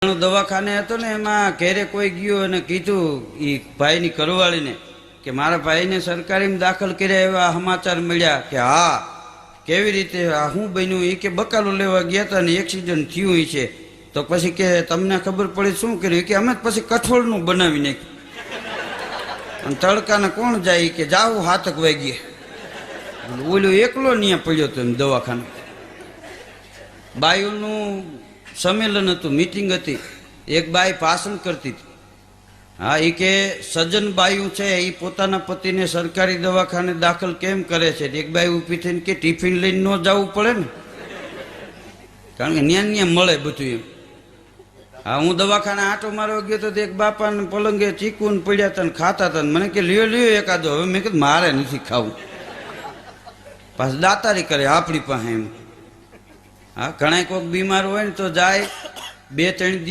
દવાખાને હતો ને એમાં ઘેરે કોઈ ગયો અને કીધું એ ભાઈની ઘરવાળીને કે મારા ભાઈને સરકારીમાં દાખલ કર્યા એવા સમાચાર મળ્યા કે હા કેવી રીતે આ શું બન્યું એ કે બકાલો લેવા ગયા હતા ને એક્સિડન્ટ થયું છે તો પછી કે તમને ખબર પડી શું કર્યું કે અમે પછી કઠોળનું બનાવી નાખ્યું અને તડકાને કોણ જાય કે જાવું હાથક વાગીએ ઓલું એકલો ન્યા પડ્યો હતો એમ દવાખાને બાયુનું સંમેલન હતું મીટિંગ હતી એક બાઈ ભાષણ કરતી હતી હા એ કે સજ્જન બાયું છે એ પોતાના પતિને સરકારી દવાખાને દાખલ કેમ કરે છે એક બાઈ ઊભી થઈને કે ટિફિન લઈને ન જવું પડે ને કારણ કે ન્યા ન્યા મળે બધું એમ હા હું દવાખાને આંટો મારવા ગયો તો એક બાપાને પલંગે ચીકુને પડ્યા હતા ને ખાતા હતા મને કે લ્યો લ્યો એકાદો હવે મેં કીધું મારે નથી ખાવું પાછું દાતારી કરે આપણી પાસે એમ હા ઘણા કોઈક બીમાર હોય ને તો જાય 2-3 દિવસ